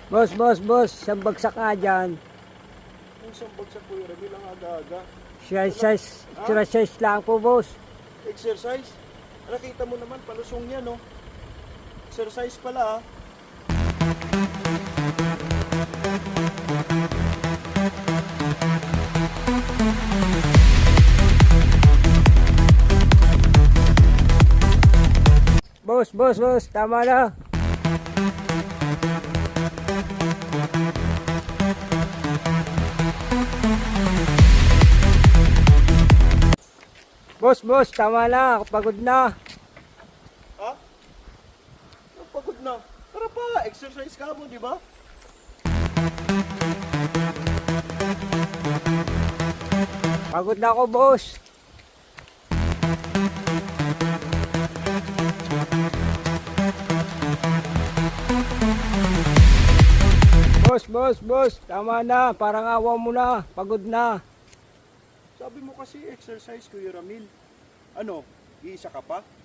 Boss, isang bagsak nga dyan. Yung isang bagsak Kuya Ramil ang aga-aga. Exercise lang po, boss. Exercise? Nakita mo naman, palusong yan, no? Exercise pala, ah. Boss, tama na. Boss, tama na. Ako pagod na. Ha? Pagod na. Tara pa, exercise ka mo, di ba? Pagod na ako, boss. Boss, tama na. Parang awa mo na. Pagod na. Sabi mo kasi exercise, Kuya Ramil. Ano, iisa ka pa?